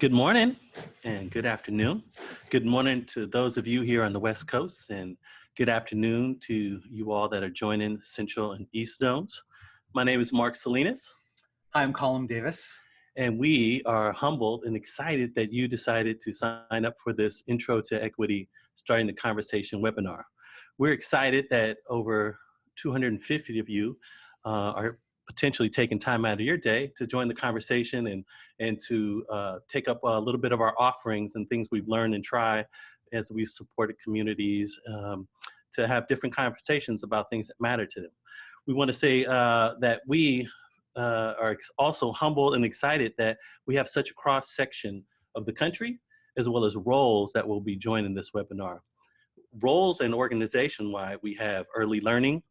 Good morning and good afternoon. Good morning to those of you here on the West Coast, and good afternoon to you all that are joining Central and East Zones. My name is Mark Salinas, Hi, I'm Colin Davis. and we are humbled and excited that you decided to sign up for this Intro to Equity Starting the Conversation webinar. We're excited that over 250 of you are potentially taking time out of your day to join the conversation and to take up a little bit of our offerings and things we've learned and try as we supported communities to have different conversations about things that matter to them. We want to say that we are also humbled and excited that we have such a cross section of the country as well as roles that will be joining this webinar. Roles and organization-wide, we have early learning,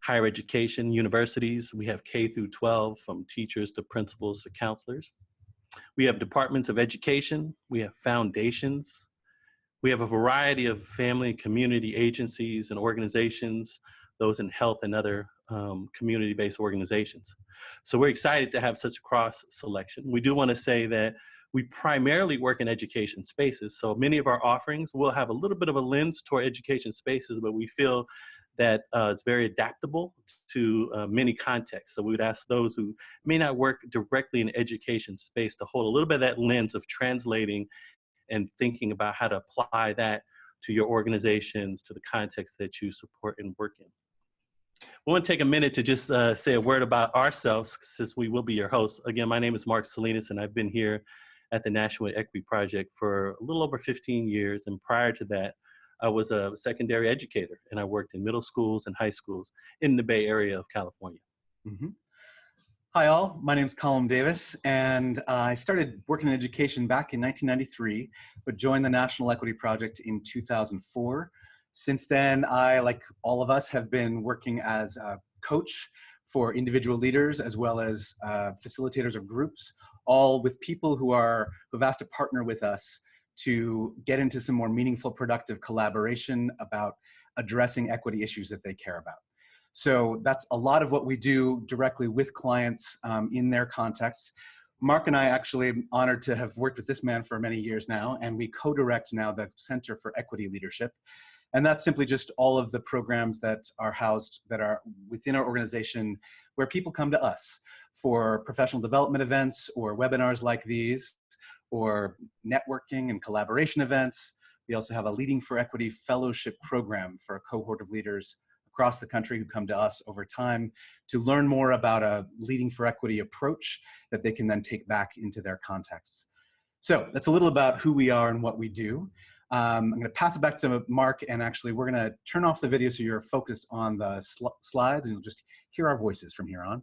higher education, universities. We have K through 12, from teachers to principals to counselors. We have departments of education. We have foundations. We have a variety of family and community agencies and organizations, those in health and other community-based organizations. So we're excited to have such a cross selection. We do want to say that we primarily work in education spaces. So many of our offerings will have a little bit of a lens toward education spaces, but we feel that it's very adaptable to many contexts. So we would ask those who may not work directly in education space to hold a little bit of that lens of translating and thinking about how to apply that to your organizations, to the context that you support and work in. We want to take a minute to just say a word about ourselves, since we will be your hosts. Again, my name is Mark Salinas, and I've been here at the National Equity Project for a little over 15 years. And prior to that, I was a secondary educator, and I worked in middle schools and high schools in the Bay Area of California. Hi all, my name is Colin Davis, and I started working in education back in 1993, but joined the National Equity Project in 2004. Since then, I, like all of us, have been working as a coach for individual leaders as well as facilitators of groups, all with people who've asked to partner with us to get into some more meaningful, productive collaboration about addressing equity issues that they care about. So that's a lot of what we do directly with clients in their contexts. Mark and I actually am honored to have worked with this man for many years now, and we co-direct now the Center for Equity Leadership. And that's simply just all of the programs that are housed, that are within our organization, where people come to us for professional development events or webinars like these, or networking and collaboration events. We also have a Leading for Equity Fellowship program for a cohort of leaders across the country who come to us over time to learn more about a Leading for Equity approach that they can then take back into their contexts. So that's a little about who we are and what we do. I'm going to pass it back to Mark, and actually we're going to turn off the video so you're focused on the slides, and you'll just hear our voices from here on.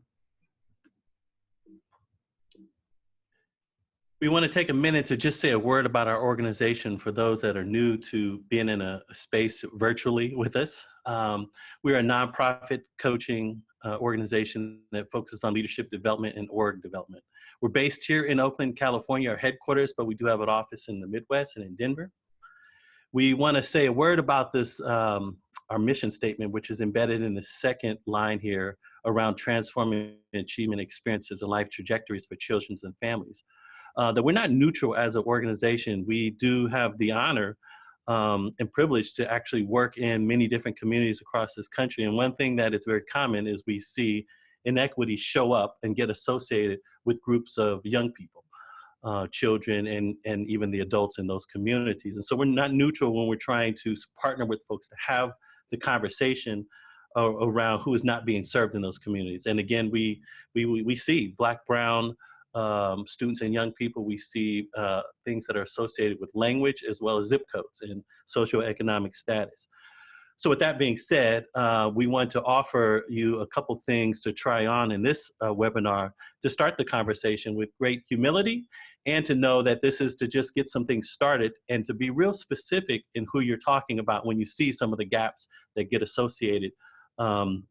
We want to take a minute to just say a word about our organization for those that are new to being in a space virtually with us. We're a nonprofit coaching organization that focuses on leadership development and org development. We're based here in Oakland, California, our headquarters, but we do have an office in the Midwest and in Denver. We want to say a word about this, our mission statement, which is embedded in the second line here, around transforming achievement experiences and life trajectories for children and families. That we're not neutral as an organization. We do have the honor and privilege to actually work in many different communities across this country. And one thing that is very common is we see inequities show up and get associated with groups of young people, children, and even the adults in those communities. And so we're not neutral when we're trying to partner with folks to have the conversation around who is not being served in those communities. And again, we see Black, Brown, students and young people. We see things that are associated with language as well as zip codes and socioeconomic status. So with that being said, we want to offer you a couple things to try on in this webinar to start the conversation with great humility, and to know that this is to just get some things started and to be real specific in who you're talking about when you see some of the gaps that get associated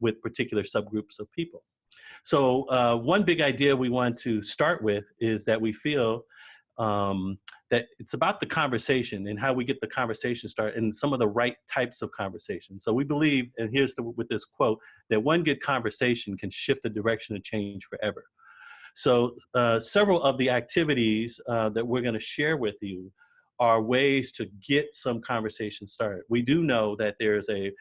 with particular subgroups of people. So one big idea we want to start with is that we feel that it's about the conversation and how we get the conversation started and some of the right types of conversations. So we believe, and here's with this quote, that one good conversation can shift the direction of change forever. So several of the activities that we're going to share with you are ways to get some conversation started. We do know that there's a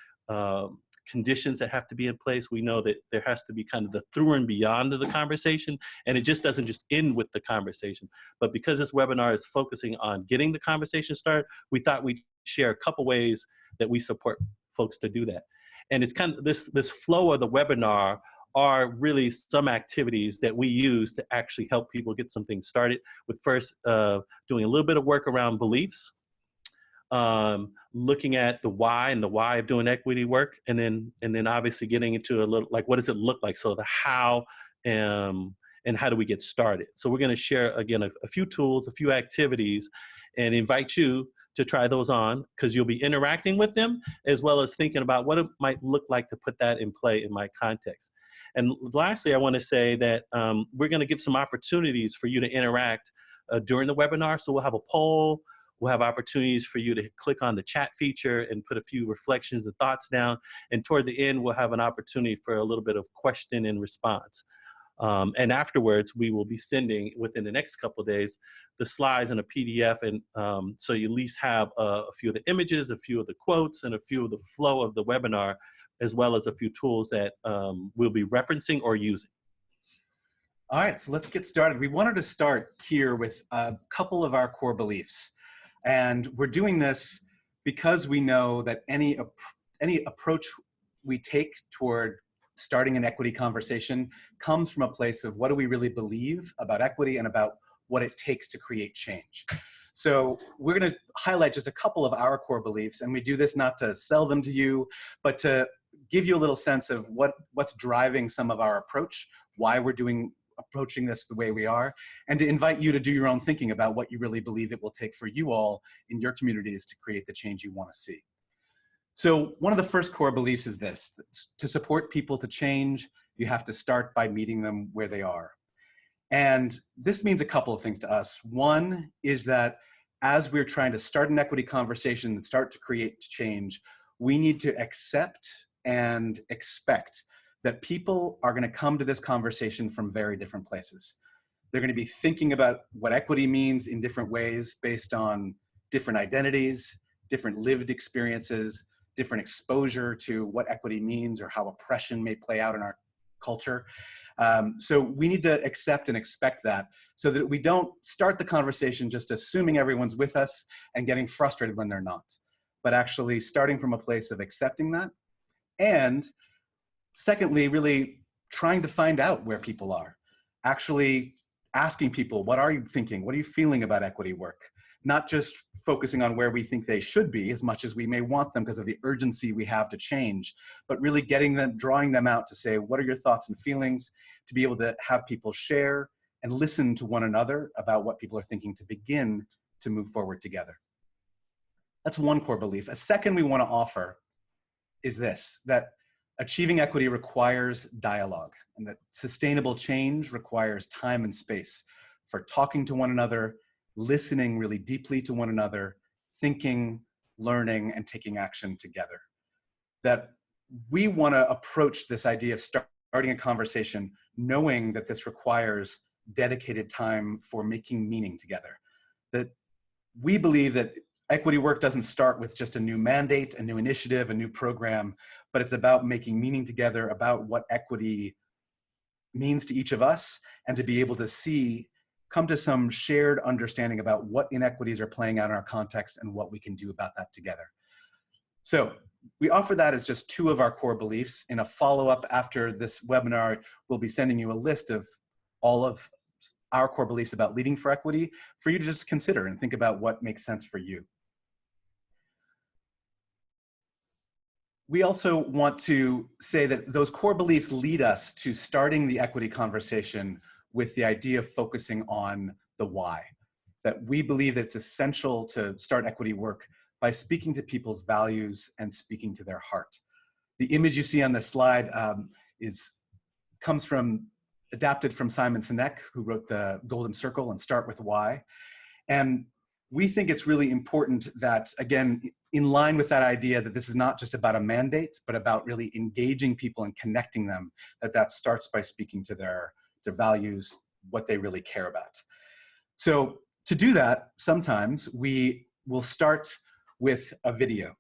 conditions that have to be in place. We know that there has to be kind of the through and beyond of the conversation, and it just doesn't just end with the conversation. But because this webinar is focusing on getting the conversation started, we thought we'd share a couple ways that we support folks to do that. And it's kind of this flow of the webinar are really some activities that we use to actually help people get some things started, with first doing a little bit of work around beliefs, looking at the why and the why of doing equity work, and then obviously getting into a little, like, what does it look like? So the how, and how do we get started? So we're gonna share, again, a few tools, a few activities, and invite you to try those on, because you'll be interacting with them, as well as thinking about what it might look like to put that in play in my context. And lastly, I wanna say that we're gonna give some opportunities for you to interact during the webinar. So we'll have a poll, we'll have opportunities for you to click on the chat feature and put a few reflections and thoughts down. And toward the end, we'll have an opportunity for a little bit of question and response. And afterwards, we will be sending, within the next couple of days, the slides in a PDF. And so you at least have a few of the images, a few of the quotes, and a few of the flow of the webinar, as well as a few tools that we'll be referencing or using. All right, so let's get started. We wanted to start here with a couple of our core beliefs. And we're doing this because we know that any approach we take toward starting an equity conversation comes from a place of what do we really believe about equity and about what it takes to create change. So we're going to highlight just a couple of our core beliefs, and we do this not to sell them to you, but to give you a little sense of what's driving some of our approach, why we're approaching this the way we are, and to invite you to do your own thinking about what you really believe it will take for you all in your communities to create the change you want to see. So one of the first core beliefs is this: to support people to change, you have to start by meeting them where they are. And this means a couple of things to us. One is that as we're trying to start an equity conversation and start to create change, we need to accept and expect that people are going to come to this conversation from very different places. They're going to be thinking about what equity means in different ways based on different identities, different lived experiences, different exposure to what equity means or how oppression may play out in our culture. So we need to accept and expect that, so that we don't start the conversation just assuming everyone's with us and getting frustrated when they're not, but actually starting from a place of accepting that. And secondly, really trying to find out where people are, actually asking people, what are you thinking? What are you feeling about equity work? Not just focusing on where we think they should be as much as we may want them because of the urgency we have to change, but really drawing them out to say, what are your thoughts and feelings, to be able to have people share and listen to one another about what people are thinking to begin to move forward together. That's one core belief. A second we want to offer is this: that achieving equity requires dialogue, and that sustainable change requires time and space for talking to one another, listening really deeply to one another, thinking, learning, and taking action together. That we want to approach this idea of starting a conversation knowing that this requires dedicated time for making meaning together. That we believe that equity work doesn't start with just a new mandate, a new initiative, a new program, but it's about making meaning together about what equity means to each of us, and to be able to come to some shared understanding about what inequities are playing out in our context and what we can do about that together. So we offer that as just two of our core beliefs. In a follow-up after this webinar, we'll be sending you a list of all of our core beliefs about leading for equity for you to just consider and think about what makes sense for you. We also want to say that those core beliefs lead us to starting the equity conversation with the idea of focusing on the why. That we believe that it's essential to start equity work by speaking to people's values and speaking to their heart. The image you see on this slide adapted from Simon Sinek, who wrote The Golden Circle and Start With Why. And we think it's really important that, again, in line with that idea that this is not just about a mandate, but about really engaging people and connecting them, that starts by speaking to their values, what they really care about. So to do that, sometimes we will start with a video.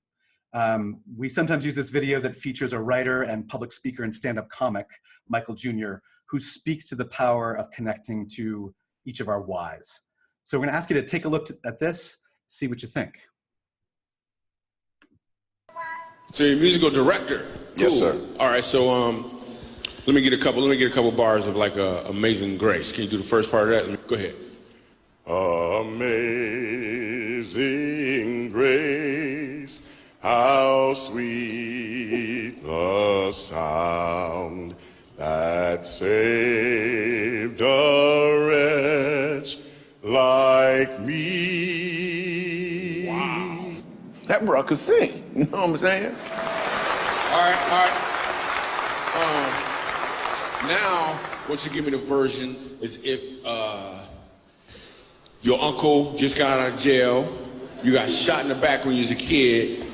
We sometimes use this video that features a writer and public speaker and stand-up comic, Michael Jr., who speaks to the power of connecting to each of our whys. So we're gonna ask you to take a look at this, see what you think. So you're a musical director? Cool. Yes, sir. All right, so let me get a couple bars of like Amazing Grace. Can you do the first part of that? Go ahead. Amazing grace, how sweet the sound that saved a wretch like me. Wow. That bro could sing, you know what I'm saying? All right. Now, what you give me the version is if your uncle just got out of jail, you got shot in the back when you was a kid.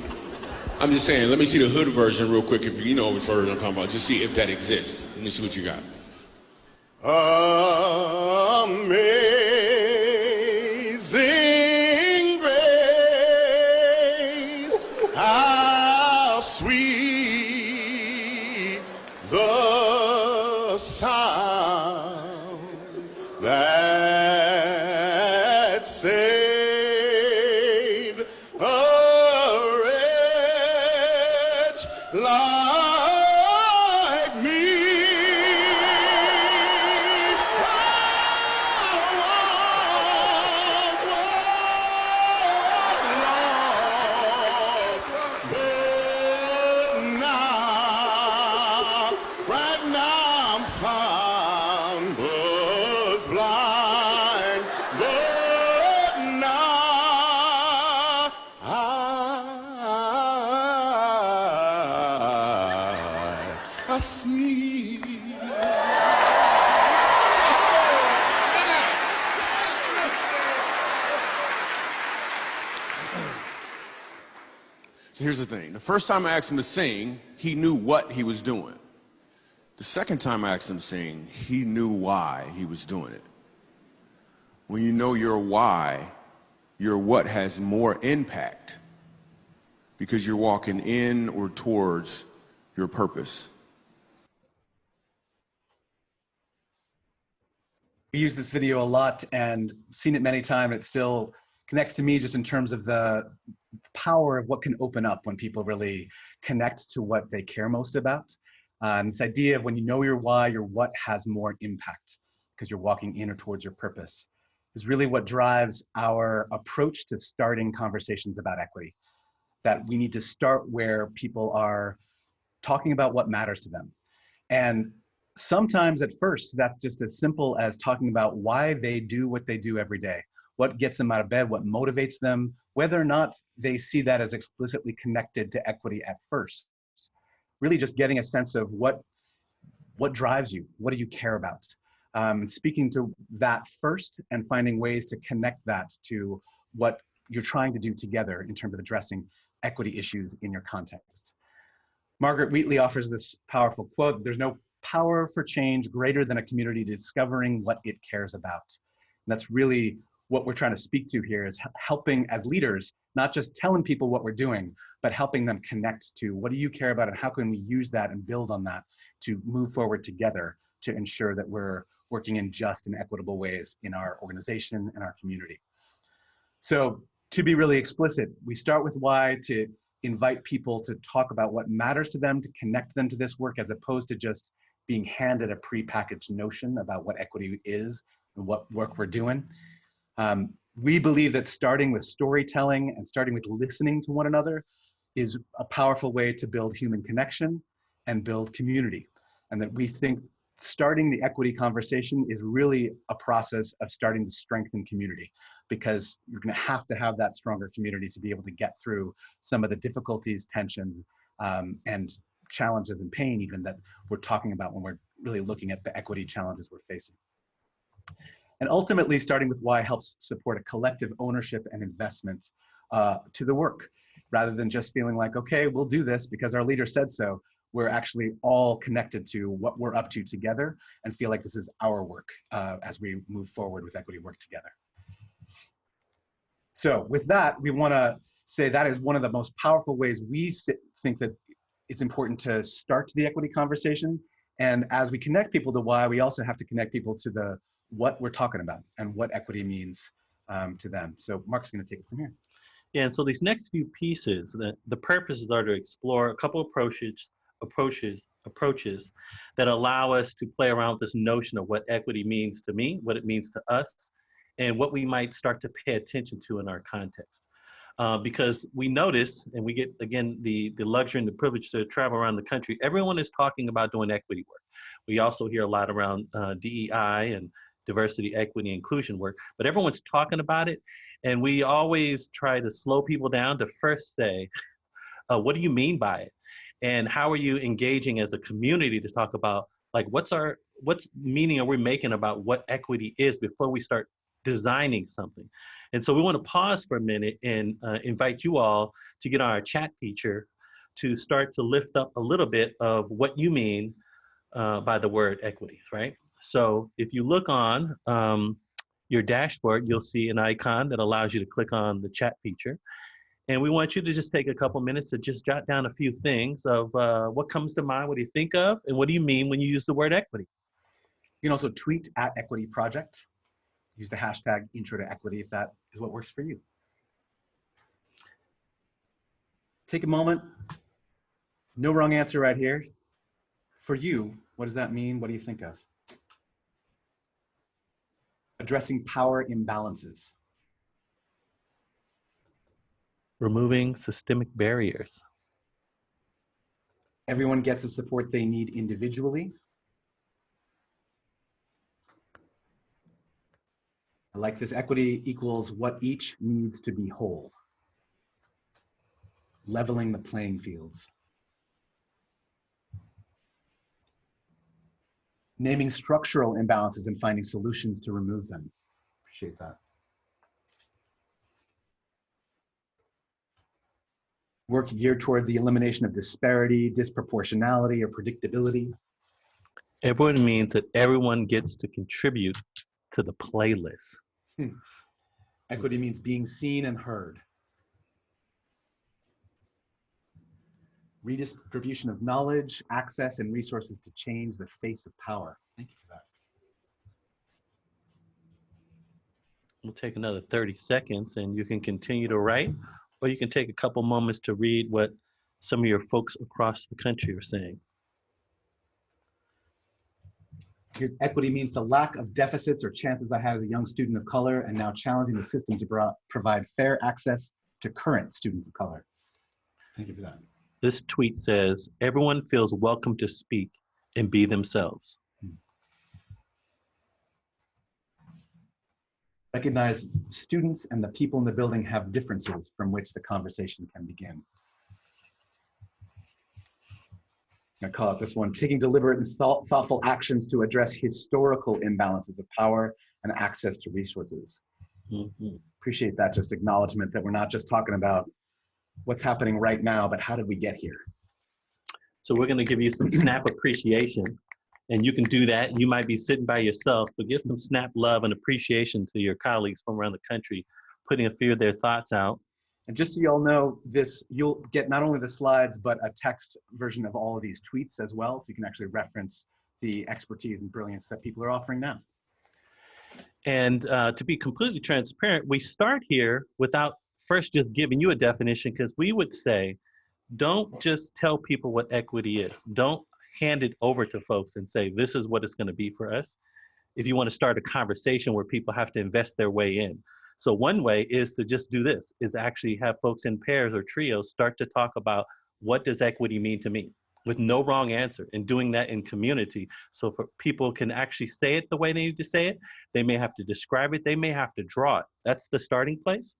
I'm just saying, let me see the hood version real quick, if you know which version I'm talking about. Just see if that exists. Let me see what you got. Amazing grace, how sweet the sound that saved a wretch like me. Right now I'm found, was blind, but now I see. So here's the thing. The first time I asked him to sing, he knew what he was doing. The second time I asked him to sing, he knew why he was doing it. When you know your why, your what has more impact because you're walking in or towards your purpose. We use this video a lot and seen it many times. It still connects to me just in terms of the power of what can open up when people really connect to what they care most about. This idea of when you know your why, your what has more impact because you're walking in or towards your purpose is really what drives our approach to starting conversations about equity. That we need to start where people are talking about what matters to them. And sometimes at first, that's just as simple as talking about why they do what they do every day, what gets them out of bed, what motivates them, whether or not they see that as explicitly connected to equity at first. Really just getting a sense of what drives you, what do you care about? Speaking to that first and finding ways to connect that to what you're trying to do together in terms of addressing equity issues in your context. Margaret Wheatley offers this powerful quote: "There's no power for change greater than a community discovering what it cares about." And that's really what we're trying to speak to here, is helping as leaders, not just telling people what we're doing, but helping them connect to what do you care about and how can we use that and build on that to move forward together to ensure that we're working in just and equitable ways in our organization and our community. So to be really explicit, we start with why, to invite people to talk about what matters to them, to connect them to this work, as opposed to just being handed a prepackaged notion about what equity is and what work we're doing. We believe that starting with storytelling and starting with listening to one another is a powerful way to build human connection and build community. And that we think starting the equity conversation is really a process of starting to strengthen community, because you're going to have that stronger community to be able to get through some of the difficulties, tensions, and challenges and pain even that we're talking about when we're really looking at the equity challenges we're facing. And ultimately, starting with why helps support a collective ownership and investment to the work, rather than just feeling like, okay, we'll do this because our leader said so. we're actually all connected to what we're up to together and feel like this is our work as we move forward with equity work together. So with that, we want to say that is one of the most powerful ways we think that it's important to start the equity conversation. And as we connect people to why, we also have to connect people to the what we're talking about and what equity means to them. So Mark's going to take it from here. Yeah, and so these next few pieces, the purposes are to explore a couple approaches that allow us to play around with this notion of what equity means to me, what it means to us, and what we might start to pay attention to in our context. Because we notice, and we get, again, the luxury and the privilege to travel around the country, everyone is talking about doing equity work. We also hear a lot around DEI and diversity, equity, inclusion work, but everyone's talking about it. And we always try to slow people down to first say, what do you mean by it? And how are you engaging as a community to talk about, like, what's meaning are we making about what equity is before we start designing something? And so we want to pause for a minute and invite you all to get on our chat feature to start to lift up a little bit of what you mean by the word equity, right? So if you look on your dashboard, you'll see an icon that allows you to click on the chat feature. And we want you to just take a couple minutes to just jot down a few things of what comes to mind, what do you think of, and what do you mean when you use the word equity? You can also tweet at Equity Project. Use the hashtag intro to equity if that is what works for you. Take a moment. No wrong answer right here. For you, what does that mean? What do you think of? Addressing power imbalances. Removing systemic barriers. Everyone gets the support they need individually. I like this. Equity equals what each needs to be whole. Leveling the playing fields. Naming structural imbalances and finding solutions to remove them. Appreciate that. Work geared toward the elimination of disparity, disproportionality, or predictability. Everyone means that everyone gets to contribute to the playlist. Equity means being seen and heard. Redistribution of knowledge, access, and resources to change the face of power. Thank you for that. We'll take another 30 seconds and you can continue to write, or you can take a couple moments to read what some of your folks across the country are saying. Here's equity means the lack of deficits or chances I had as a young student of color, and now challenging the system to provide fair access to current students of color. Thank you for that. This tweet says, everyone feels welcome to speak and be themselves. Recognize students and the people in the building have differences from which the conversation can begin. I'm gonna call out this one, taking deliberate and thoughtful actions to address historical imbalances of power and access to resources. Appreciate that just acknowledgement that we're not just talking about what's happening right now, but how did we get here? So we're gonna give you some snap appreciation, and you can do that. You might be sitting by yourself, but give some snap love and appreciation to your colleagues from around the country, putting a few of their thoughts out. And just so you all know, you'll get not only the slides, but a text version of all of these tweets as well, so you can actually reference the expertise and brilliance that people are offering now. And to be completely transparent, we start here without first just giving you a definition, because we would say, don't just tell people what equity is. Don't hand it over to folks and say, this is what it's gonna be for us. If you wanna start a conversation where people have to invest their way in. So one way is to just do this, is actually have folks in pairs or trios start to talk about what does equity mean to me, with no wrong answer, and doing that in community. So for people can actually say it the way they need to say it. They may have to describe it, they may have to draw it. That's the starting place.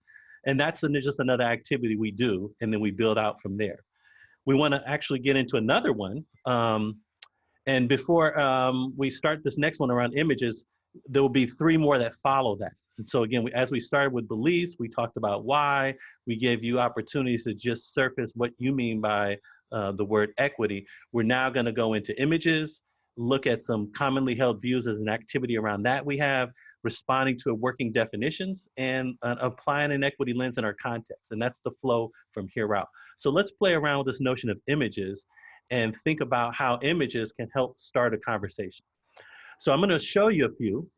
And that's just another activity we do, and then we build out from there. We wanna actually get into another one. And before we start this next one around images, there will be 3 more that follow that. And so again, as we started with beliefs, we talked about why, we gave you opportunities to just surface what you mean by the word equity, we're now going to go into images, look at some commonly held views as an activity around that we have, responding to working definitions, and applying an equity lens in our context. And that's the flow from here out. So let's play around with this notion of images and think about how images can help start a conversation. So I'm going to show you a few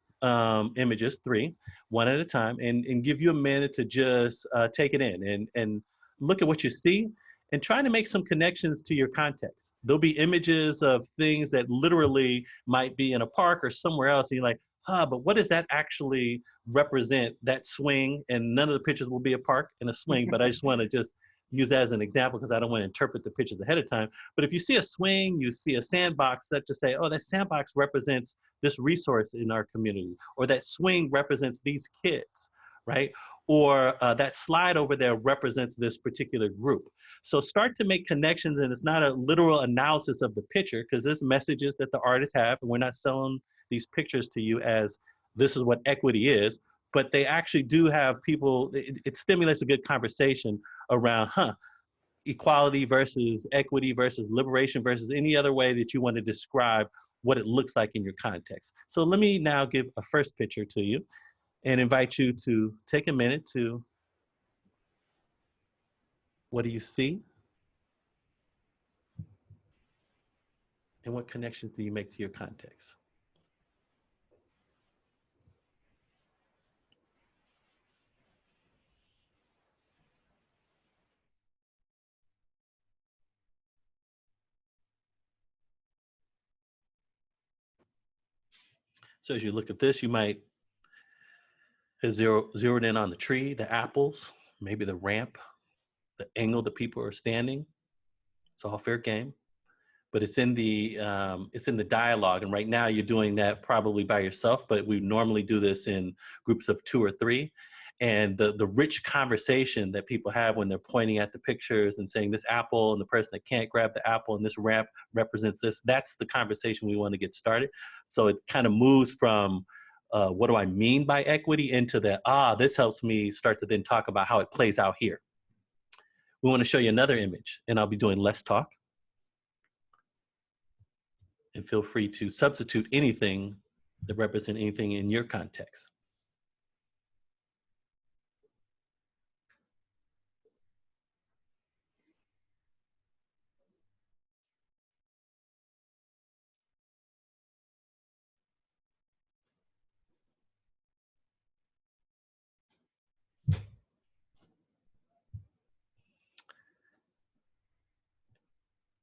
images, 3, one at a time, and give you a minute to just take it in and look at what you see and try to make some connections to your context. There'll be images of things that literally might be in a park or somewhere else, and you're like, but what does that actually represent, that swing? And none of the pictures will be a park and a swing, but I just want to just use that as an example because I don't want to interpret the pictures ahead of time. But if you see a swing, you see a sandbox, that to say, oh, that sandbox represents this resource in our community, or that swing represents these kids, right? Or that slide over there represents this particular group. So start to make connections, and it's not a literal analysis of the picture because there's messages that the artists have, and we're not selling these pictures to you as this is what equity is, but they actually do have people, it stimulates a good conversation around, equality versus equity versus liberation versus any other way that you want to describe what it looks like in your context. So let me now give a first picture to you and invite you to take a minute to, what do you see? And what connections do you make to your context? So as you look at this, you might have zeroed in on the tree, the apples, maybe the ramp, the angle the people are standing. It's all fair game, but it's in the dialogue. And right now you're doing that probably by yourself, but we normally do this in groups of 2 or 3. And the rich conversation that people have when they're pointing at the pictures and saying this apple and the person that can't grab the apple and this ramp represents this, that's the conversation we want to get started. So it kind of moves from what do I mean by equity into the, this helps me start to then talk about how it plays out here. We want to show you another image, and I'll be doing less talk. And feel free to substitute anything that represents anything in your context.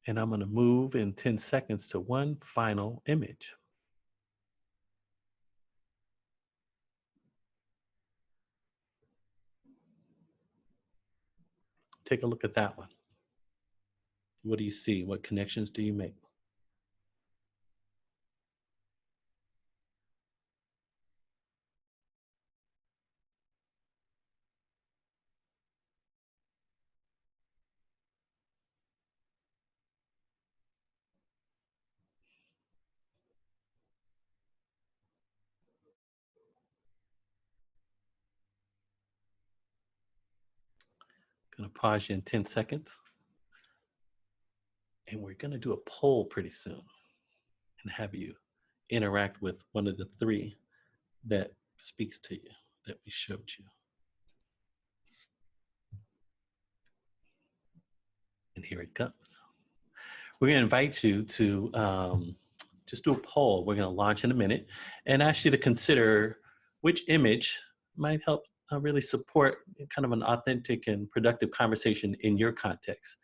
And I'm going to move in 10 seconds to one final image. Take a look at that one. What do you see? What connections do you make? Going to pause you in 10 seconds. And we're going to do a poll pretty soon and have you interact with one of the 3 that speaks to you, that we showed you. And here it comes. We're going to invite you to just do a poll. We're going to launch in a minute and ask you to consider which image might help really support kind of an authentic and productive conversation in your context.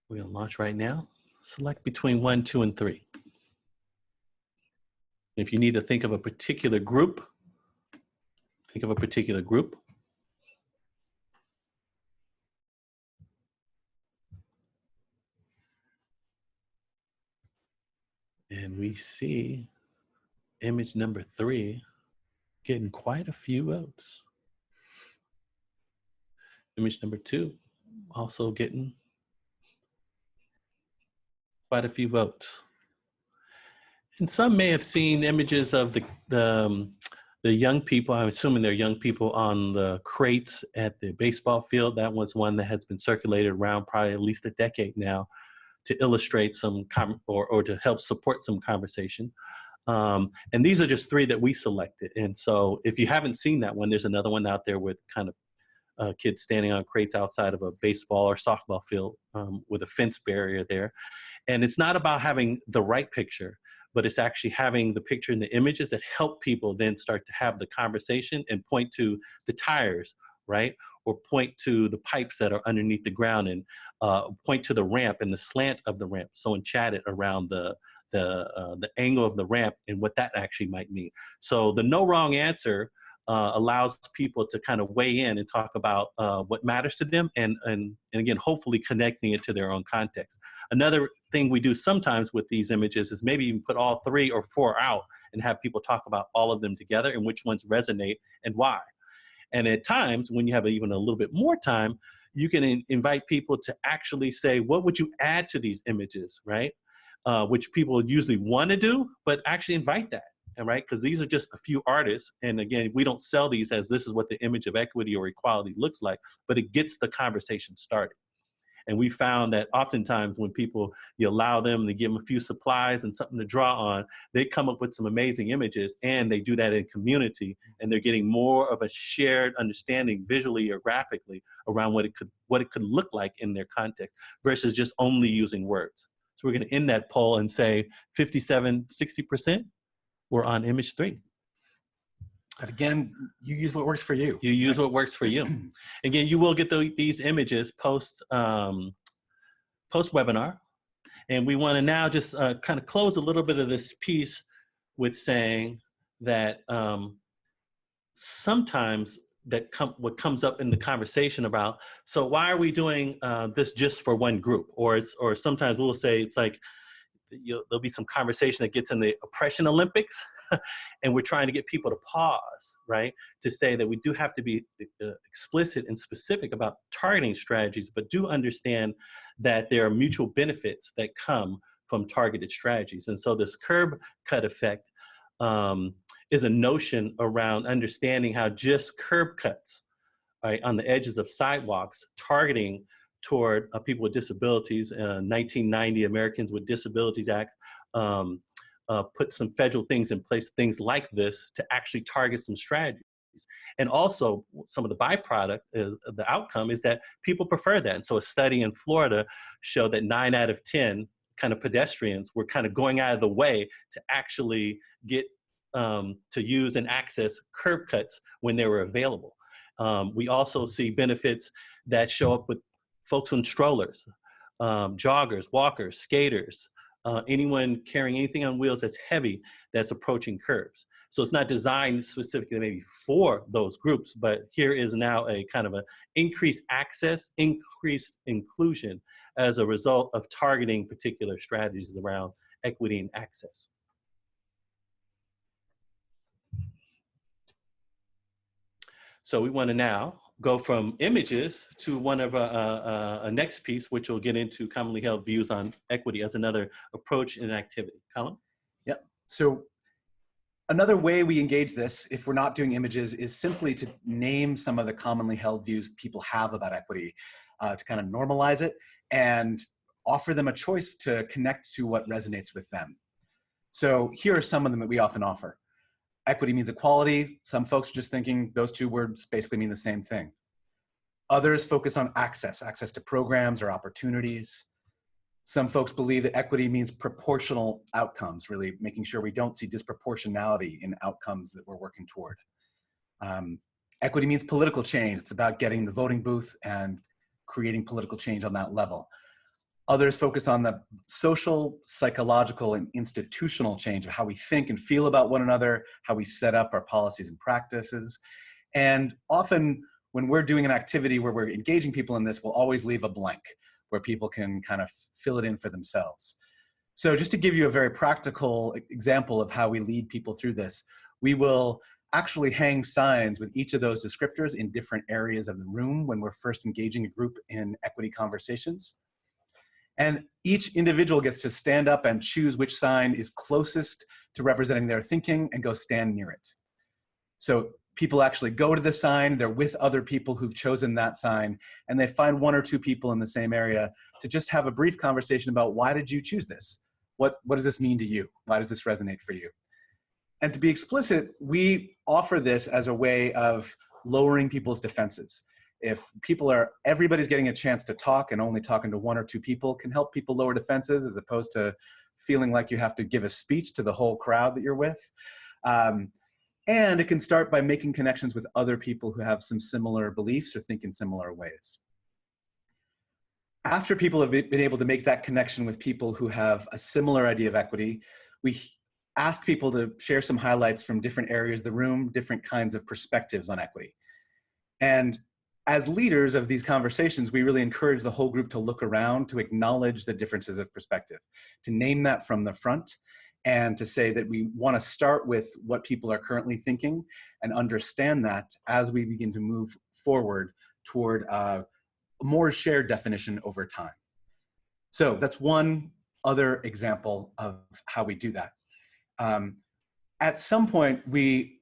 We're going to launch right now. Select between 1, 2, and 3. If you need to think of a particular group, think of a particular group. And we see image number 3 getting quite a few votes. Image number 2 also getting quite a few votes. And some may have seen images of The young people, I'm assuming they're young people on the crates at the baseball field. That was one that has been circulated around probably at least a decade now to illustrate some or to help support some conversation. And these are just three that we selected. And so if you haven't seen that one, there's another one out there with kind of kids standing on crates outside of a baseball or softball field with a fence barrier there. And it's not about having the right picture, but it's actually having the picture and the images that help people then start to have the conversation and point to the tires, right? Or point to the pipes that are underneath the ground, and point to the ramp and the slant of the ramp. So and chat it around the angle of the ramp and what that actually might mean. So the no wrong answer allows people to kind of weigh in and talk about what matters to them, and again, hopefully connecting it to their own context. Another thing we do sometimes with these images is maybe even put all 3 or 4 out and have people talk about all of them together and which ones resonate and why. And at times, when you have even a little bit more time, you can invite people to actually say, what would you add to these images, right? Which people usually want to do, but actually invite that. Right? Because these are just a few artists. And again, we don't sell these as this is what the image of equity or equality looks like, but it gets the conversation started. And we found that oftentimes when people, you allow them to give them a few supplies and something to draw on, they come up with some amazing images, and they do that in community, and they're getting more of a shared understanding visually or graphically around what it could look like in their context versus just only using words. So we're going to end that poll and say 60% we're on image 3. But again, you use what works for you. You use what works for you. Again, you will get these images post webinar. And we want to now just kind of close a little bit of this piece with saying that sometimes what comes up in the conversation about, so why are we doing this just for one group? Or sometimes we'll say it's like, there'll be some conversation that gets in the oppression Olympics, and we're trying to get people to pause, right? To say that we do have to be explicit and specific about targeting strategies, but do understand that there are mutual benefits that come from targeted strategies. And so this curb cut effect is a notion around understanding how just curb cuts, right, on the edges of sidewalks, targeting toward people with disabilities. 1990 Americans with Disabilities Act put some federal things in place, things like this, to actually target some strategies. And also some of the byproduct, the outcome is that people prefer that. And so a study in Florida showed that 9 out of 10 kind of pedestrians were kind of going out of the way to actually get to use and access curb cuts when they were available. We also see benefits that show up with folks on strollers, joggers, walkers, skaters, anyone carrying anything on wheels that's heavy that's approaching curbs. So it's not designed specifically maybe for those groups, but here is now a kind of an increased access, increased inclusion as a result of targeting particular strategies around equity and access. So we want to now go from images to one of a next piece, which will get into commonly held views on equity as another approach and activity. Colin? Yeah. So another way we engage this, if we're not doing images, is simply to name some of the commonly held views people have about equity, to kind of normalize it and offer them a choice to connect to what resonates with them. So here are some of them that we often offer. Equity means equality. Some folks are just thinking those two words basically mean the same thing. Others focus on access to programs or opportunities. Some folks believe that equity means proportional outcomes, really making sure we don't see disproportionality in outcomes that we're working toward. Equity means political change. It's about getting the voting booth and creating political change on that level. Others focus on the social, psychological, and institutional change of how we think and feel about one another, how we set up our policies and practices. And often when we're doing an activity where we're engaging people in this, we'll always leave a blank where people can kind of fill it in for themselves. So just to give you a very practical example of how we lead people through this, we will actually hang signs with each of those descriptors in different areas of the room when we're first engaging a group in equity conversations. And each individual gets to stand up and choose which sign is closest to representing their thinking and go stand near it. So people actually go to the sign, they're with other people who've chosen that sign, and they find one or two people in the same area to just have a brief conversation about, why did you choose this? What does this mean to you? Why does this resonate for you? And to be explicit, we offer this as a way of lowering people's defenses. If everybody's getting a chance to talk, and only talking to one or two people can help people lower defenses, as opposed to feeling like you have to give a speech to the whole crowd that you're with. And it can start by making connections with other people who have some similar beliefs or think in similar ways. After people have been able to make that connection with people who have a similar idea of equity, we ask people to share some highlights from different areas of the room, different kinds of perspectives on equity. And as leaders of these conversations, we really encourage the whole group to look around, to acknowledge the differences of perspective, to name that from the front, and to say that we want to start with what people are currently thinking and understand that as we begin to move forward toward a more shared definition over time. So that's one other example of how we do that. At some point, we,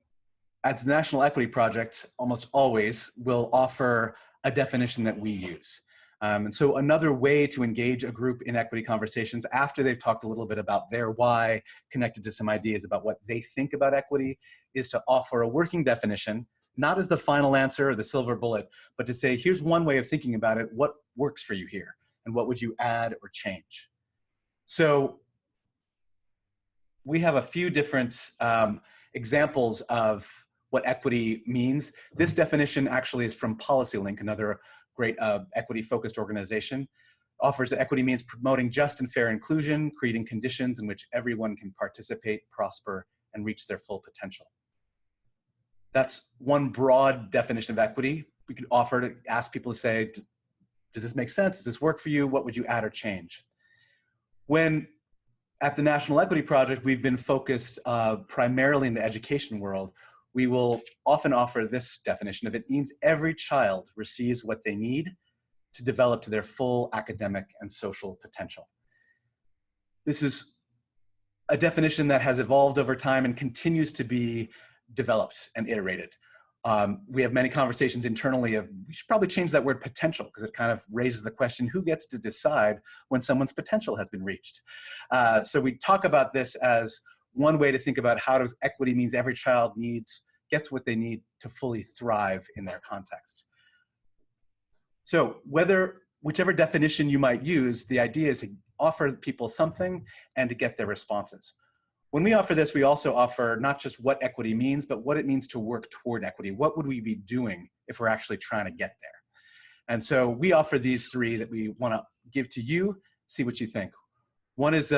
as the National Equity Project, almost always will offer a definition that we use. And so another way to engage a group in equity conversations after they've talked a little bit about their why, connected to some ideas about what they think about equity, is to offer a working definition, not as the final answer or the silver bullet, but to say, here's one way of thinking about it. What works for you here? And what would you add or change? So we have a few different examples of what equity means. This definition actually is from PolicyLink, another great equity-focused organization. Offers that equity means promoting just and fair inclusion, creating conditions in which everyone can participate, prosper, and reach their full potential. That's one broad definition of equity. We could offer to ask people to say, does this make sense? Does this work for you? What would you add or change? When at the National Equity Project, we've been focused primarily in the education world, we will often offer this definition of, it means every child receives what they need to develop to their full academic and social potential. This is a definition that has evolved over time and continues to be developed and iterated. We have many conversations internally of, we should probably change that word potential, because it kind of raises the question, who gets to decide when someone's potential has been reached? So we talk about this as one way to think about how does equity means every child gets what they need to fully thrive in their context. So whichever definition you might use, the idea is to offer people something and to get their responses. When we offer this, we also offer not just what equity means, but what it means to work toward equity. What would we be doing if we're actually trying to get there? And so we offer these three that we want to give to you, see what you think. One is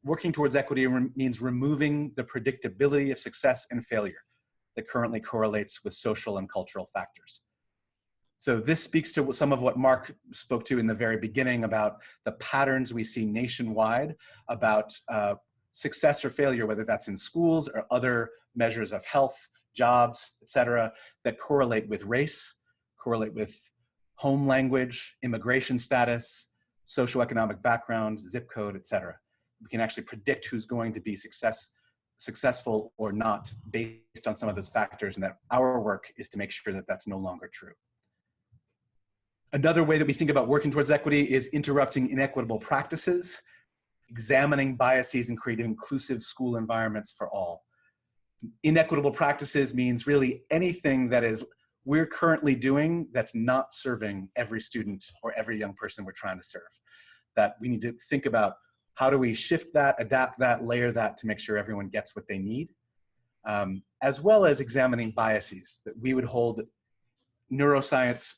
working towards equity means removing the predictability of success and failure that currently correlates with social and cultural factors. So this speaks to some of what Mark spoke to in the very beginning about the patterns we see nationwide about success or failure, whether that's in schools or other measures of health, jobs, et cetera, that correlate with race, correlate with home language, immigration status, socioeconomic background, zip code, et cetera. We can actually predict who's going to be successful or not based on some of those factors, and that our work is to make sure that that's no longer true. Another way that we think about working towards equity is interrupting inequitable practices, examining biases, and creating inclusive school environments for all. Inequitable practices means really anything that we're currently doing that's not serving every student or every young person we're trying to serve. That we need to think about, how do we shift that, adapt that, layer that to make sure everyone gets what they need, as well as examining biases that we would hold that neuroscience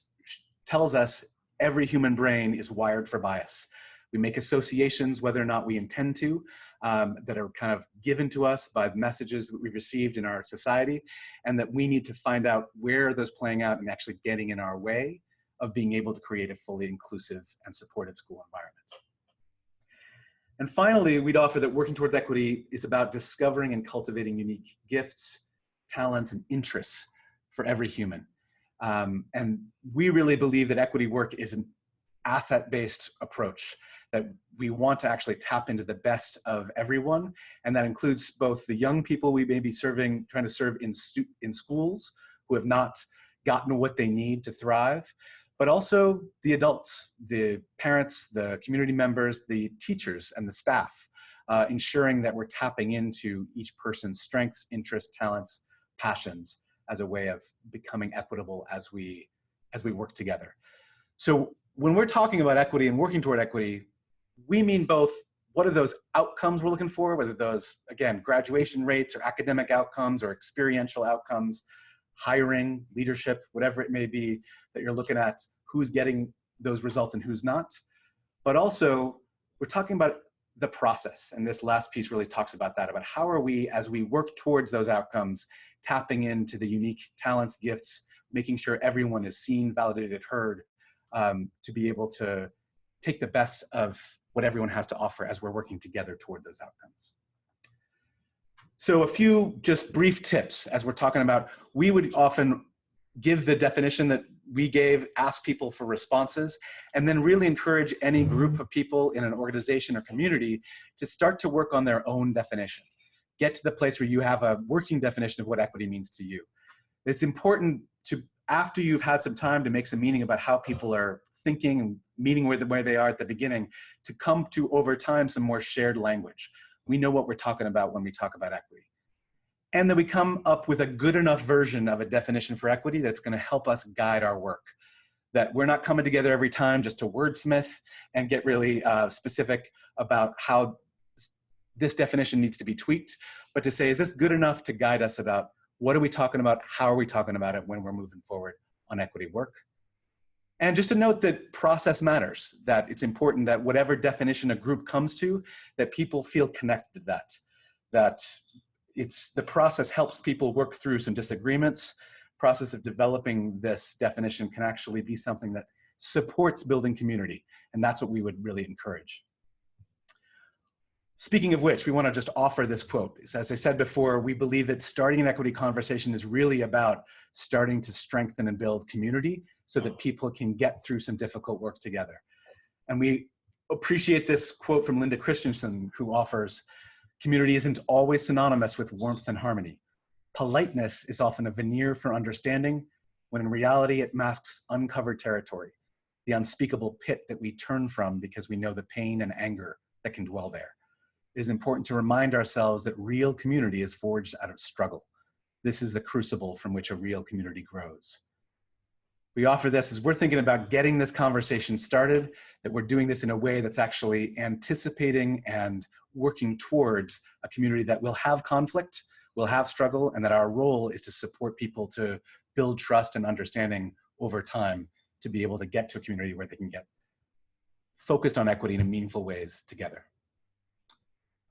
tells us every human brain is wired for bias. We make associations, whether or not we intend to, that are kind of given to us by the messages that we've received in our society, and that we need to find out where are those playing out and actually getting in our way of being able to create a fully inclusive and supportive school environment. And finally, we'd offer that working towards equity is about discovering and cultivating unique gifts, talents, and interests for every human. And we really believe that equity work isn't asset-based approach, that we want to actually tap into the best of everyone. And that includes both the young people we may be serving, trying to serve in schools who have not gotten what they need to thrive, but also the adults, the parents, the community members, the teachers, and the staff, ensuring that we're tapping into each person's strengths, interests, talents, passions as a way of becoming equitable as we work together. So when we're talking about equity and working toward equity, we mean both what are those outcomes we're looking for, whether those, again, graduation rates or academic outcomes or experiential outcomes, hiring, leadership, whatever it may be that you're looking at, who's getting those results and who's not. But also, we're talking about the process. And this last piece really talks about that, about how are we, as we work towards those outcomes, tapping into the unique talents, gifts, making sure everyone is seen, validated, heard, to be able to take the best of what everyone has to offer as we're working together toward those outcomes. So a few just brief tips as we're talking about, we would often give the definition that we gave, ask people for responses, and then really encourage any group of people in an organization or community to start to work on their own definition. Get to the place where you have a working definition of what equity means to you. It's important to, after you've had some time to make some meaning about how people are thinking and meaning where they are at the beginning, to come to, over time, some more shared language. We know what we're talking about when we talk about equity. And then we come up with a good enough version of a definition for equity that's going to help us guide our work. That we're not coming together every time just to wordsmith and get really specific about how this definition needs to be tweaked, but to say, is this good enough to guide us about what are we talking about, how are we talking about it when we're moving forward on equity work? And just to note that process matters, that it's important that whatever definition a group comes to, that people feel connected to that it's, the process helps people work through some disagreements. Process of developing this definition can actually be something that supports building community, and that's what we would really encourage. Speaking of which, we want to just offer this quote. As I said before, we believe that starting an equity conversation is really about starting to strengthen and build community so that people can get through some difficult work together. And we appreciate this quote from Linda Christensen, who offers, community isn't always synonymous with warmth and harmony. Politeness is often a veneer for understanding, when in reality it masks uncovered territory, the unspeakable pit that we turn from because we know the pain and anger that can dwell there. It is important to remind ourselves that real community is forged out of struggle. This is the crucible from which a real community grows. We offer this as we're thinking about getting this conversation started, that we're doing this in a way that's actually anticipating and working towards a community that will have conflict, will have struggle, and that our role is to support people to build trust and understanding over time to be able to get to a community where they can get focused on equity in meaningful ways together.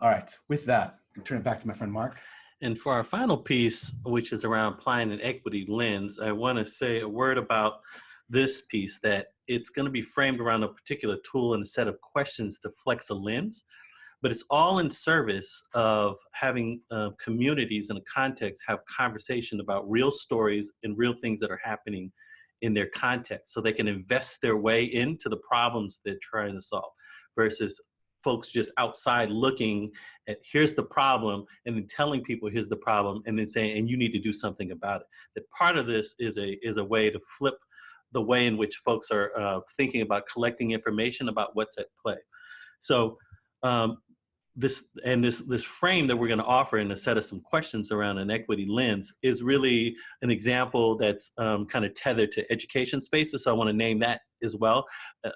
All right, with that, I'll turn it back to my friend Mark. And for our final piece, which is around applying an equity lens, I want to say a word about this piece, that it's going to be framed around a particular tool and a set of questions to flex a lens, but it's all in service of having communities in a context have conversation about real stories and real things that are happening in their context, so they can invest their way into the problems they're trying to solve, versus folks just outside looking at, here's the problem, and then telling people here's the problem, and then saying, and you need to do something about it. That part of this is a way to flip the way in which folks are thinking about collecting information about what's at play. So this frame that we're going to offer in a set of some questions around an equity lens is really an example that's kind of tethered to education spaces. So I want to name that as well.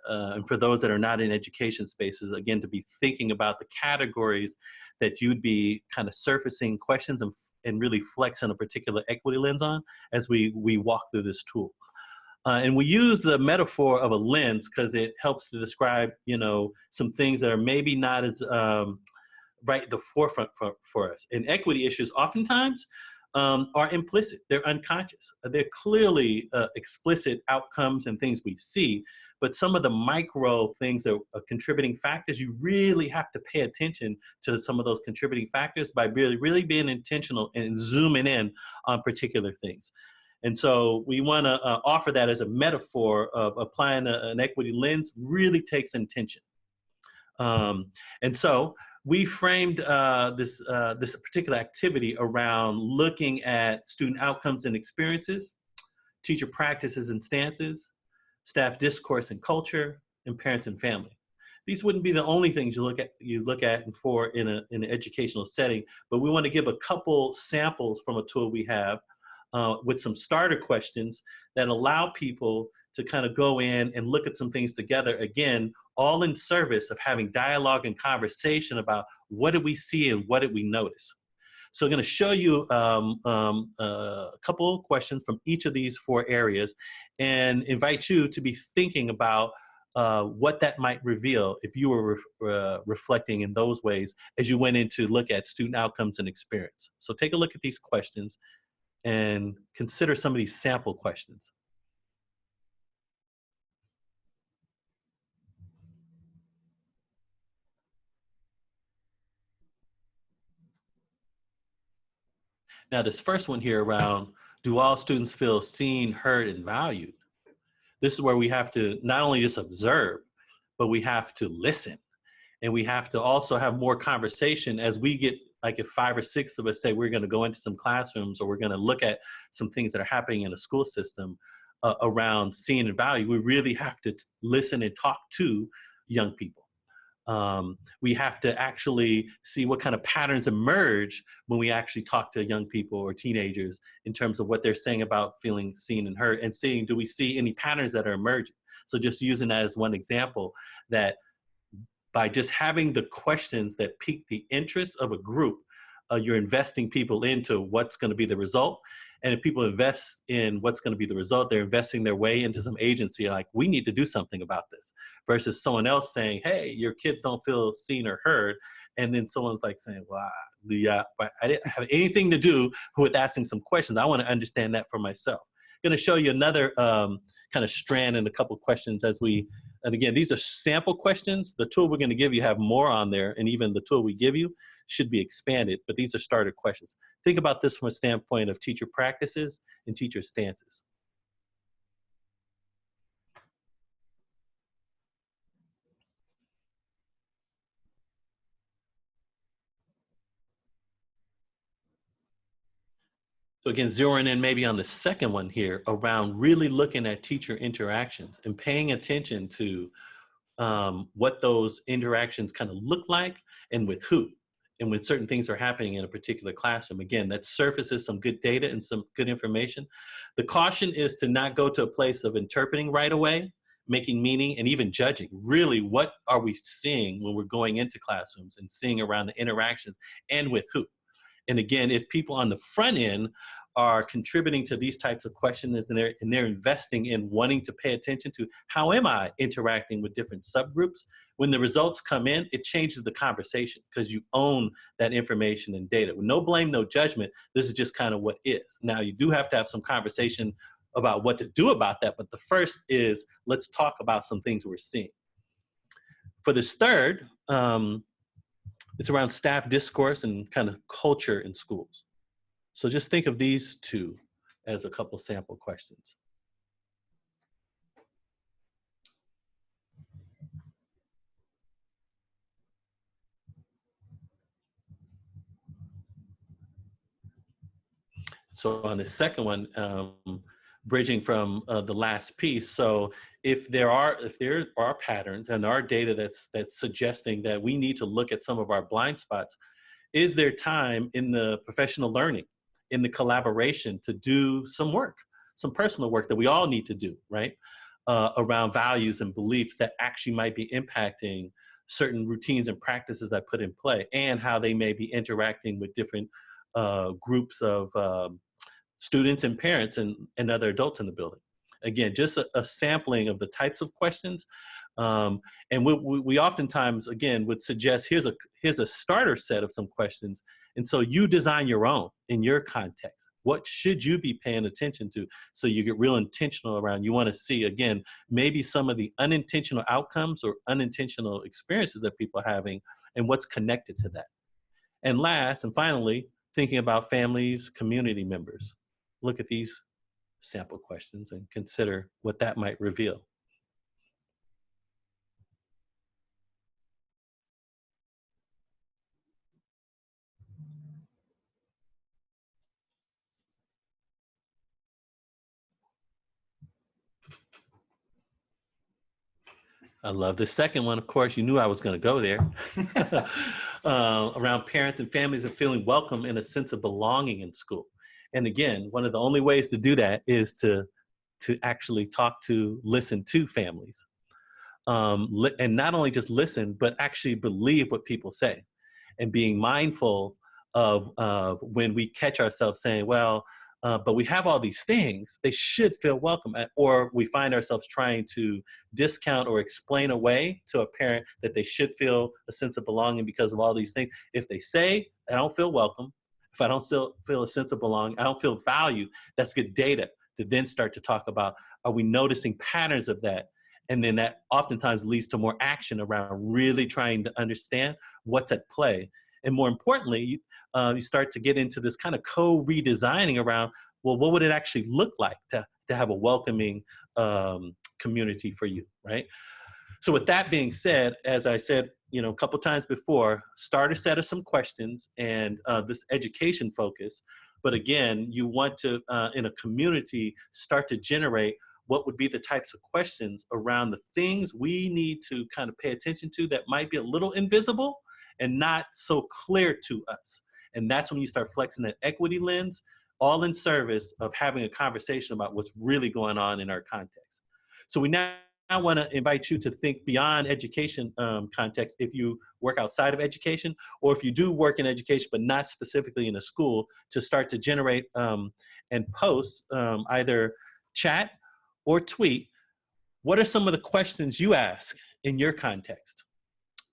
And for those that are not in education spaces, again, to be thinking about the categories that you'd be kind of surfacing questions and really flexing a particular equity lens on as we walk through this tool. And we use the metaphor of a lens because it helps to describe, you know, some things that are maybe not as right at the forefront for us. And equity issues oftentimes are implicit. They're unconscious. They're clearly explicit outcomes and things we see, but some of the micro things that are contributing factors, you really have to pay attention to some of those contributing factors by really being intentional and zooming in on particular things. And so we want to offer that as a metaphor of applying an equity lens really takes intention. And so we framed this particular activity around looking at student outcomes and experiences, teacher practices and stances, staff discourse and culture, and parents and family. These wouldn't be the only things you look at for in an educational setting, but we want to give a couple samples from a tool we have with some starter questions that allow people to kind of go in and look at some things together, again, all in service of having dialogue and conversation about what did we see and what did we notice. So I'm going to show you a couple of questions from each of these 4 areas and invite you to be thinking about what that might reveal if you were reflecting in those ways as you went in to look at student outcomes and experience. So take a look at these questions and consider some of these sample questions. Now, this first one here around, do all students feel seen, heard, and valued? This is where we have to not only just observe, but we have to listen. And we have to also have more conversation as we get, like if 5 or 6 of us say we're going to go into some classrooms or we're going to look at some things that are happening in a school system around seeing and value, we really have to listen and talk to young people. We have to actually see what kind of patterns emerge when we actually talk to young people or teenagers in terms of what they're saying about feeling seen and heard, and seeing, do we see any patterns that are emerging? So just using that as one example, that by just having the questions that pique the interest of a group, you're investing people into what's going to be the result. And if people invest in what's going to be the result, they're investing their way into some agency, like, we need to do something about this, versus someone else saying, hey, your kids don't feel seen or heard. And then someone's like saying, well, I didn't have anything to do with asking some questions. I want to understand that for myself. I'm going to show you another kind of strand in a couple questions as we, and again, these are sample questions. The tool we're going to give you have more on there, and even the tool we give you should be expanded, but these are starter questions. Think about this from a standpoint of teacher practices and teacher stances. So again, zeroing in maybe on the second one here around really looking at teacher interactions and paying attention to what those interactions kind of look like and with who. And when certain things are happening in a particular classroom, again, that surfaces some good data and some good information. The caution is to not go to a place of interpreting right away, making meaning, and even judging. Really, what are we seeing when we're going into classrooms and seeing around the interactions and with who? And again, if people on the front end are contributing to these types of questions and they're investing in wanting to pay attention to how am I interacting with different subgroups, when the results come in, it changes the conversation because you own that information and data. With no blame, no judgment, this is just kind of what is. Now, you do have to have some conversation about what to do about that, but the first is, let's talk about some things we're seeing. For this third, it's around staff discourse and kind of culture in schools. So just think of these 2 as a couple sample questions. So on the second one, bridging from the last piece. So if there are patterns and there are data that's suggesting that we need to look at some of our blind spots, is there time in the professional learning, in the collaboration, to do some work, some personal work that we all need to do, right? Around values and beliefs that actually might be impacting certain routines and practices I put in play, and how they may be interacting with different groups of students and parents and other adults in the building. Again, just a sampling of the types of questions. And we oftentimes, again, would suggest here's a starter set of some questions. And so you design your own in your context. What should you be paying attention to so you get real intentional around? You want to see, again, maybe some of the unintentional outcomes or unintentional experiences that people are having and what's connected to that. And last and finally, thinking about families, community members. Look at these sample questions and consider what that might reveal. I love the second one. Of course, you knew I was going to go there. Around parents and families and feeling welcome and a sense of belonging in school. And again, one of the only ways to do that is to actually listen to families. And not only just listen, but actually believe what people say. And being mindful of when we catch ourselves saying, well, but we have all these things, they should feel welcome. Or we find ourselves trying to discount or explain away to a parent that they should feel a sense of belonging because of all these things. If they say, I don't feel welcome, if I don't still feel a sense of belonging, I don't feel valued, that's good data to then start to talk about, are we noticing patterns of that? And then that oftentimes leads to more action around really trying to understand what's at play. And more importantly, you start to get into this kind of co-redesigning around, well, what would it actually look like to have a welcoming community for you, right? So with that being said, as I said, a couple times before, start a set of some questions and this education focus. But again, you want to, in a community, start to generate what would be the types of questions around the things we need to kind of pay attention to that might be a little invisible and not so clear to us. And that's when you start flexing that equity lens, all in service of having a conversation about what's really going on in our context. So we now want to invite you to think beyond education context if you work outside of education, or if you do work in education but not specifically in a school, to start to generate and post either chat or tweet, what are some of the questions you ask in your context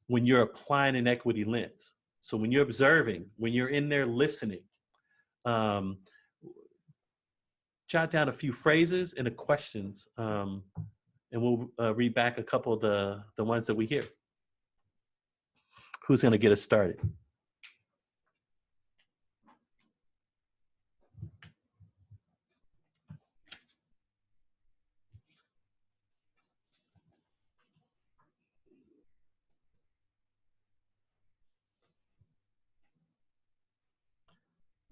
when you're applying an equity lens? So when you're observing, when you're in there listening, jot down a few phrases and the questions, and we'll read back a couple of the ones that we hear. Who's going to get us started?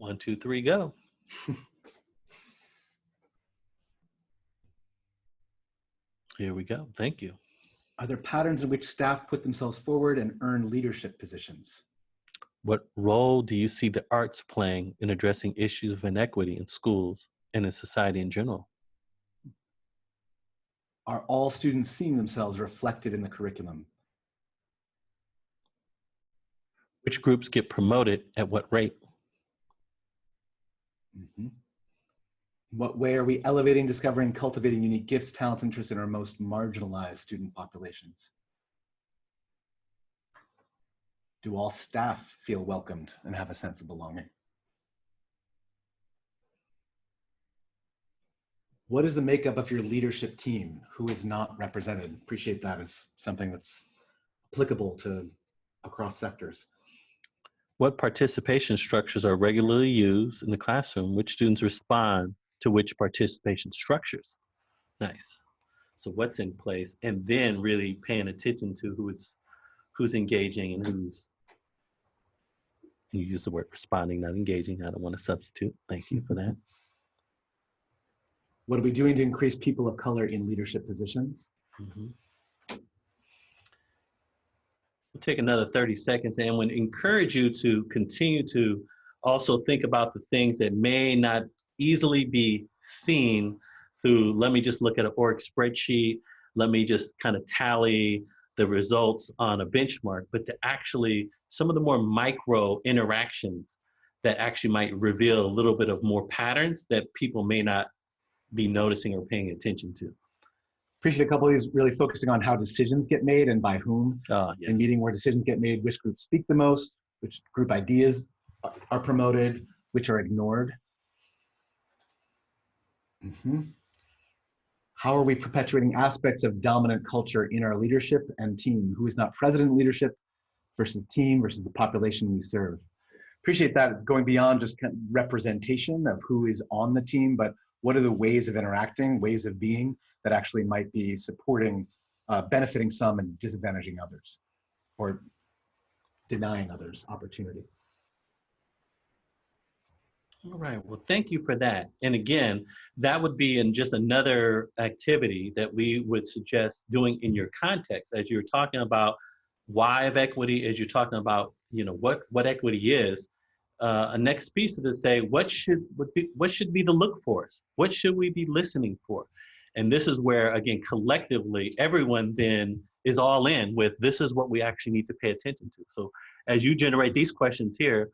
One, two, three, go. Here we go. Thank you. Are there patterns in which staff put themselves forward and earn leadership positions? What role do you see the arts playing in addressing issues of inequity in schools and in society in general? Are all students seeing themselves reflected in the curriculum? Which groups get promoted at what rate? Mm-hmm. In what way are we elevating, discovering, cultivating unique gifts, talents, and interests in our most marginalized student populations? Do all staff feel welcomed and have a sense of belonging? What is the makeup of your leadership team? Who is not represented? Appreciate that as something that's applicable to across sectors. What participation structures are regularly used in the classroom? Which students respond to which participation structures? Nice. So what's in place, and then really paying attention to who's engaging and who's, you use the word responding, not engaging. I don't want to substitute. Thank you for that. What are we doing to increase people of color in leadership positions? Mm-hmm. We'll take another 30 seconds and would encourage you to continue to also think about the things that may not easily be seen through, let me just look at an org spreadsheet, let me just kind of tally the results on a benchmark, but to actually some of the more micro interactions that actually might reveal a little bit of more patterns that people may not be noticing or paying attention to. Appreciate a couple of these really focusing on how decisions get made and by whom. Yes. In meeting where decisions get made, which groups speak the most, which group ideas are promoted, which are ignored. Mm-hmm. How are we perpetuating aspects of dominant culture in our leadership and team? Who is not present in leadership versus team versus the population we serve? Appreciate that, going beyond just kind of representation of who is on the team, but what are the ways of interacting, ways of being that actually might be supporting, benefiting some and disadvantaging others, or denying others opportunity. All right, well, thank you for that. And again, that would be in just another activity that we would suggest doing in your context as you're talking about why of equity, as you're talking about, you know, what equity is. A next piece of this say, what should be the look for us? What should we be listening for? And this is where, again, collectively, everyone then is all in with this is what we actually need to pay attention to. So as you generate these questions here,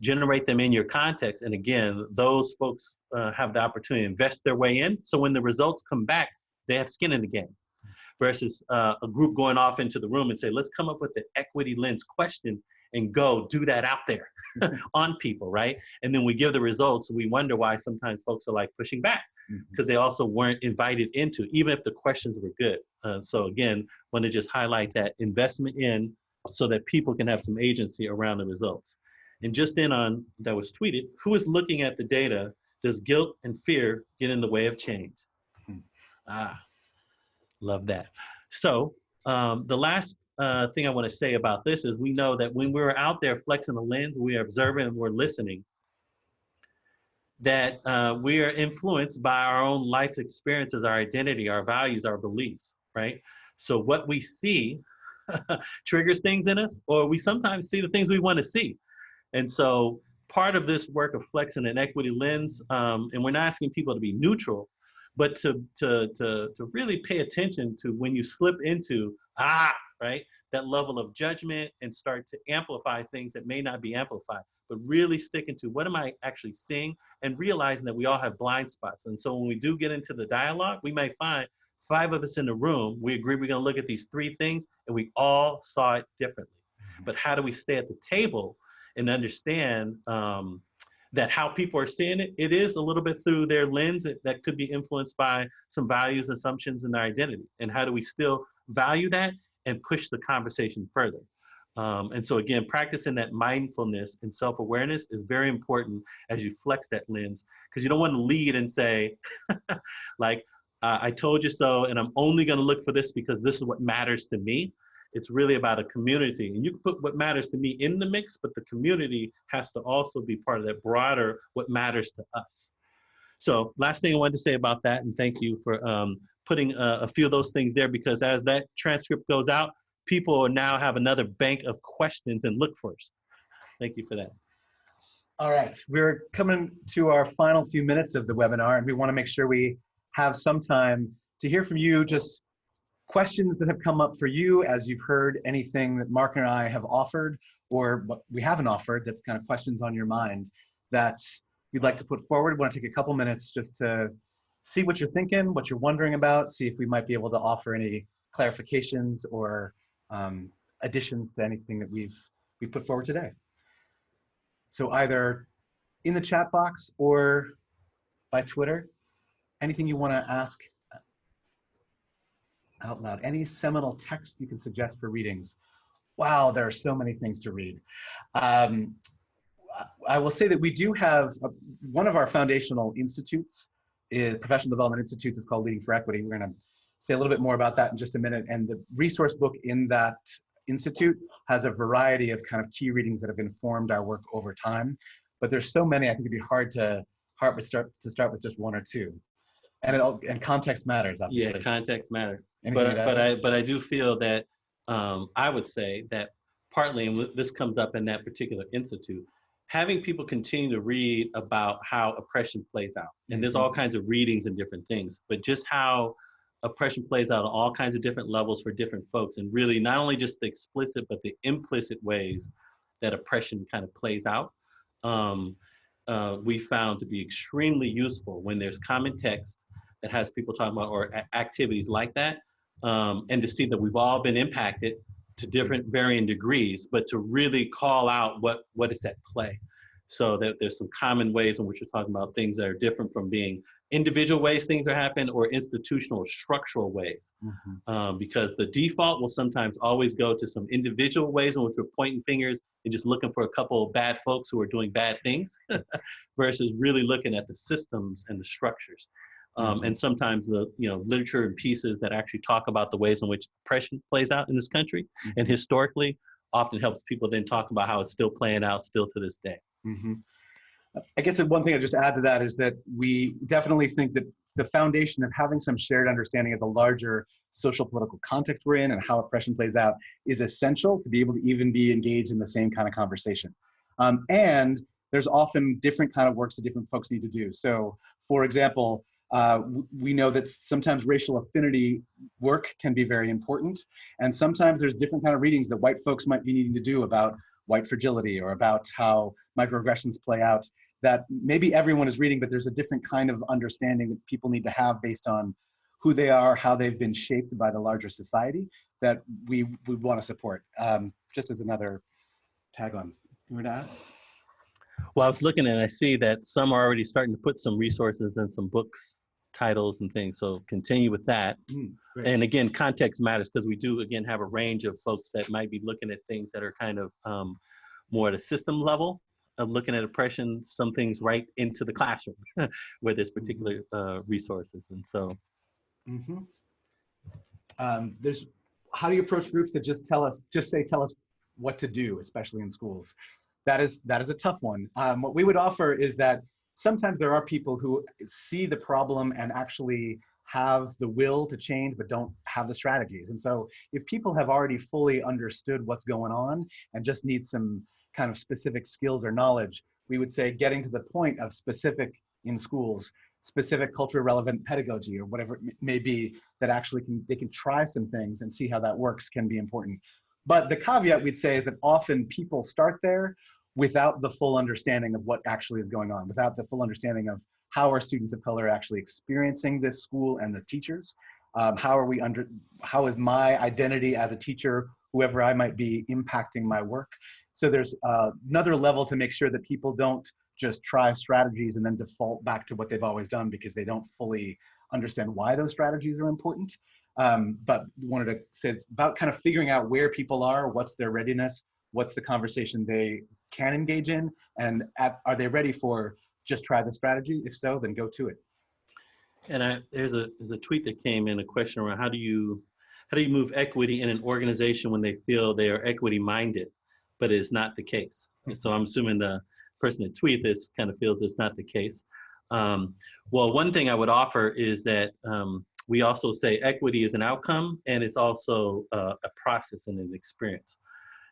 generate them in your context. And again, those folks have the opportunity to invest their way in. So when the results come back, they have skin in the game. Versus a group going off into the room and say, let's come up with the equity lens question and go do that out there on people, right? And then we give the results. We wonder why sometimes folks are like pushing back because they also weren't invited into, even if the questions were good. So again, want to just highlight that investment in so that people can have some agency around the results. And just in on that was tweeted, who is looking at the data? Does guilt and fear get in the way of change? Love that. So the last thing I want to say about this is we know that when we're out there flexing the lens, we are observing and we're listening, that we are influenced by our own life's experiences, our identity, our values, our beliefs, right? So what we see triggers things in us, or we sometimes see the things we want to see. And so part of this work of flexing an equity lens, and we're not asking people to be neutral, but to really pay attention to when you slip into, right, that level of judgment and start to amplify things that may not be amplified, but really sticking to what am I actually seeing and realizing that we all have blind spots. And so when we do get into the dialogue, we may find 5 of us in the room, we agree we're gonna look at these 3 things and we all saw it differently. But how do we stay at the table and understand that how people are seeing it, it is a little bit through their lens that could be influenced by some values, assumptions, and their identity. And how do we still value that and push the conversation further? And so again, practicing that mindfulness and self-awareness is very important as you flex that lens, because you don't want to lead and say, like, I told you so, and I'm only going to look for this because this is what matters to me. It's really about a community. And you can put what matters to me in the mix, but the community has to also be part of that broader what matters to us. So last thing I wanted to say about that, and thank you for putting a few of those things there, because as that transcript goes out, people now have another bank of questions and look for us. Thank you for that. All right, we're coming to our final few minutes of the webinar, and we want to make sure we have some time to hear from you, just questions that have come up for you as you've heard anything that Mark and I have offered or what we haven't offered, that's kind of questions on your mind that you'd like to put forward. We want to take a couple minutes just to see what you're thinking, what you're wondering about, see if we might be able to offer any clarifications or additions to anything that we've put forward today. So either in the chat box or by Twitter, anything you want to ask out loud, any seminal text you can suggest for readings. Wow, there are so many things to read. I will say that we do have one of our foundational institutes, Professional Development Institutes, is called Leading for Equity. We're going to say a little bit more about that in just a minute. And the resource book in that institute has a variety of kind of key readings that have informed our work over time. But there's so many, I think it'd be hard to start with just 1 or 2. And context matters, obviously. Yeah, context matters. Anything But I do feel that I would say that partly, and this comes up in that particular institute, having people continue to read about how oppression plays out. And there's all kinds of readings and different things, but just how oppression plays out on all kinds of different levels for different folks, and really not only just the explicit, but the implicit ways that oppression kind of plays out. We found to be extremely useful when there's common text that has people talking about or activities like that, and to see that we've all been impacted to different varying degrees, but to really call out what is at play. So that there's some common ways in which we're talking about things that are different from being individual ways things are happening or institutional structural ways. Because the default will sometimes always go to some individual ways in which we're pointing fingers and just looking for a couple of bad folks who are doing bad things versus really looking at the systems and the structures. And sometimes the literature and pieces that actually talk about the ways in which oppression plays out in this country and historically often helps people then talk about how it's still playing out still to this day. I guess one thing I just add to that is that we definitely think that the foundation of having some shared understanding of the larger social political context we're in and how oppression plays out is essential to be able to even be engaged in the same kind of conversation. And there's often different kind of works that different folks need to do. So for example, we know that sometimes racial affinity work can be very important. And sometimes there's different kind of readings that white folks might be needing to do about white fragility or about how microaggressions play out that maybe everyone is reading, but there's a different kind of understanding that people need to have based on who they are, how they've been shaped by the larger society that we would want to support. Just as another tag on. You were to add? Well, I was looking and I see that some are already starting to put some resources and some books, titles and things. So continue with that. And again, context matters because we do, again, have a range of folks that might be looking at things that are kind of more at a system level of looking at oppression, some things right into the classroom where there's particular resources. And so. There's, how do you approach groups that just tell us what to do, especially in schools? That is a tough one. What we would offer is that sometimes there are people who see the problem and actually have the will to change, but don't have the strategies. And so if people have already fully understood what's going on and just need some kind of specific skills or knowledge, we would say getting to the point of specific in schools, specific culturally relevant pedagogy or whatever it may be that actually they can try some things and see how that works can be important. But the caveat we'd say is that often people start there without the full understanding of what actually is going on, without the full understanding of how are students of color actually experiencing this school and the teachers. How is my identity as a teacher, whoever I might be, impacting my work? So there's another level to make sure that people don't just try strategies and then default back to what they've always done because they don't fully understand why those strategies are important. But wanted to say about kind of figuring out where people are, what's their readiness, what's the conversation they can engage in, and are they ready for just try the strategy? If so, then go to it. And there's a tweet that came in, a question around how do you move equity in an organization when they feel they are equity minded, but it's not the case. And so I'm assuming the person that tweeted this kind of feels it's not the case. Well, one thing I would offer is that we also say equity is an outcome and it's also a process and an experience.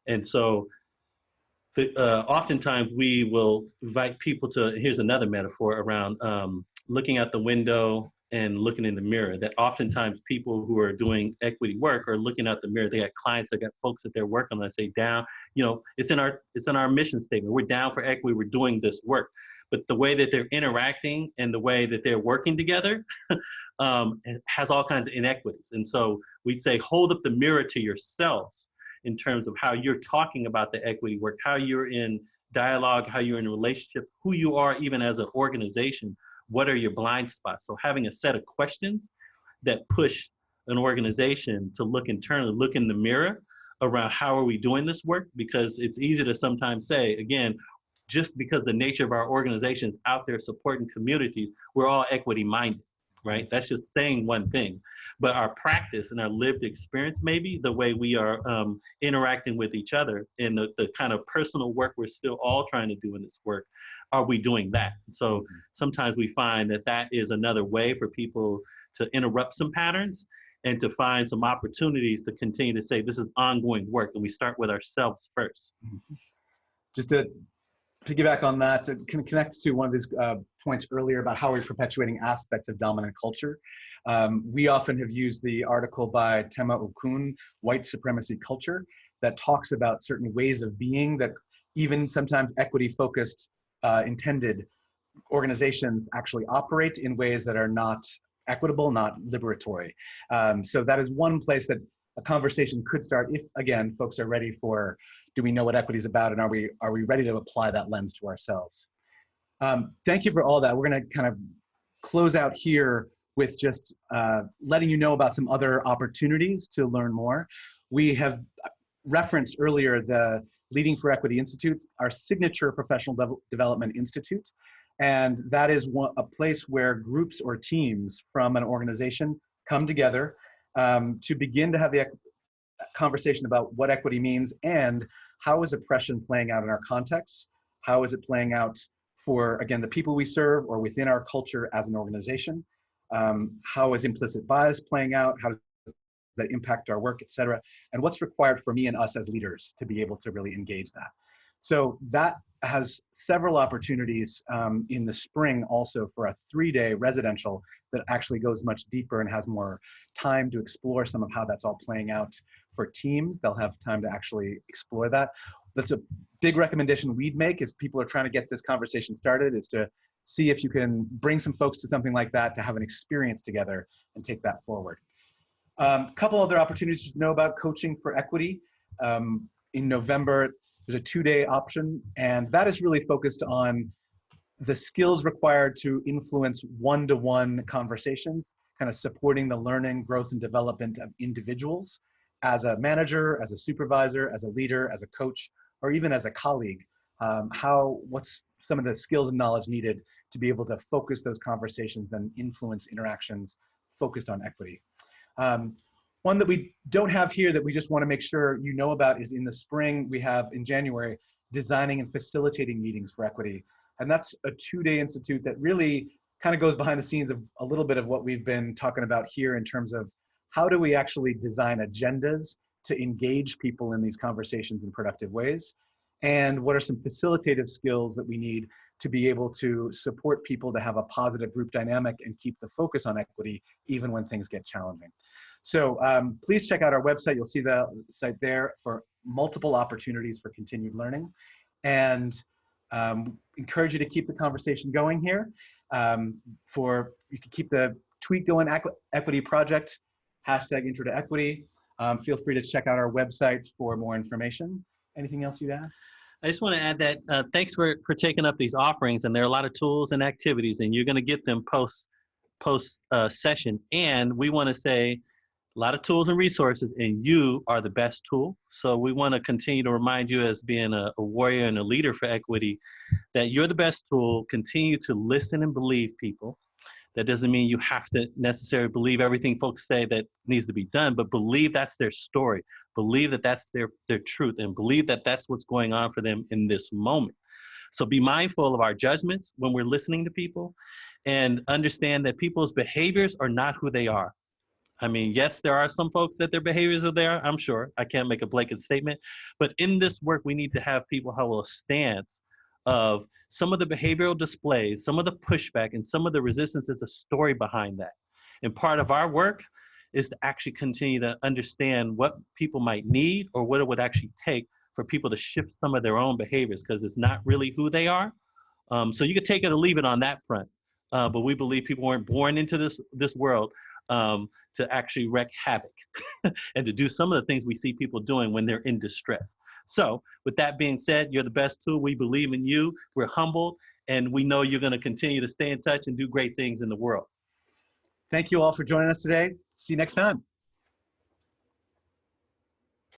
And so oftentimes we will invite people to, here's another metaphor around looking out the window and looking in the mirror, that oftentimes people who are doing equity work are looking out the mirror. They got clients, they got folks that they're working on, say down, it's in our mission statement. We're down for equity, we're doing this work. But the way that they're interacting and the way that they're working together has all kinds of inequities. And so we'd say, hold up the mirror to yourselves in terms of how you're talking about the equity work, how you're in dialogue, how you're in a relationship, who you are even as an organization. What are your blind spots? So having a set of questions that push an organization to look internally, look in the mirror around how are we doing this work? Because it's easy to sometimes say, again, just because the nature of our organization is out there supporting communities, we're all equity minded, right? That's just saying one thing. But our practice and our lived experience, maybe the way we are interacting with each other and the kind of personal work we're still all trying to do in this work, are we doing that? So sometimes we find that that is another way for people to interrupt some patterns and to find some opportunities to continue to say, this is ongoing work, and we start with ourselves first. Just to piggyback on that, it connects to one of these points earlier about how we're perpetuating aspects of dominant culture. We often have used the article by Tema Okun, White Supremacy Culture, that talks about certain ways of being that even sometimes equity-focused intended organizations actually operate in ways that are not equitable, not liberatory. So that is one place that a conversation could start if, again, folks are ready for, do we know what equity is about, and are we ready to apply that lens to ourselves? Thank you for all that. We're going to kind of close out here with just letting you know about some other opportunities to learn more. We have referenced earlier the Leading for Equity Institute, our signature professional development institute. And that is a place where groups or teams from an organization come together to begin to have the conversation about what equity means and how is oppression playing out in our context? How is it playing out for, again, the people we serve or within our culture as an organization? How is implicit bias playing out? How does that impact our work, et cetera? And what's required for me and us as leaders to be able to really engage that? So that has several opportunities in the spring also for a 3-day residential that actually goes much deeper and has more time to explore some of how that's all playing out for teams. They'll have time to actually explore that. That's a big recommendation we'd make as people are trying to get this conversation started, is to see if you can bring some folks to something like that to have an experience together and take that forward. A couple other opportunities to know about coaching for equity. In November, there's a 2-day option, and that is really focused on the skills required to influence one-to-one conversations, kind of supporting the learning, growth, and development of individuals as a manager, as a supervisor, as a leader, as a coach, or even as a colleague. What's some of the skills and knowledge needed to be able to focus those conversations and influence interactions focused on equity. One that we don't have here that we just want to make sure you know about is in the spring, we have in January, designing and facilitating meetings for equity. And that's a 2-day institute that really kind of goes behind the scenes of a little bit of what we've been talking about here in terms of how do we actually design agendas to engage people in these conversations in productive ways? And what are some facilitative skills that we need to be able to support people to have a positive group dynamic and keep the focus on equity even when things get challenging? So please check out our website. You'll see the site there for multiple opportunities for continued learning. And encourage you to keep the conversation going here. You can keep the tweet going, Equity Project, #Intro to Equity. Feel free to check out our website for more information. Anything else you'd add? I just want to add that thanks for taking up these offerings, and there are a lot of tools and activities, and you're going to get them post session. And we want to say a lot of tools and resources, and you are the best tool. So we want to continue to remind you, as being a warrior and a leader for equity, that you're the best tool. Continue to listen and believe people. That doesn't mean you have to necessarily believe everything folks say that needs to be done, but believe that's their story. Believe that that's their truth, and believe that that's what's going on for them in this moment. So be mindful of our judgments when we're listening to people, and understand that people's behaviors are not who they are. I mean, yes, there are some folks that their behaviors are there, I'm sure. I can't make a blanket statement. But in this work, we need to have people have a stance of some of the behavioral displays, some of the pushback, and some of the resistance is a story behind that. And part of our work is to actually continue to understand what people might need, or what it would actually take for people to shift some of their own behaviors, because it's not really who they are. So you could take it or leave it on that front. But we believe people weren't born into this world to actually wreak havoc and to do some of the things we see people doing when they're in distress. So with that being said, you're the best tool. We believe in you. We're humbled, and we know you're going to continue to stay in touch and do great things in the world. Thank you all for joining us today. See you next time.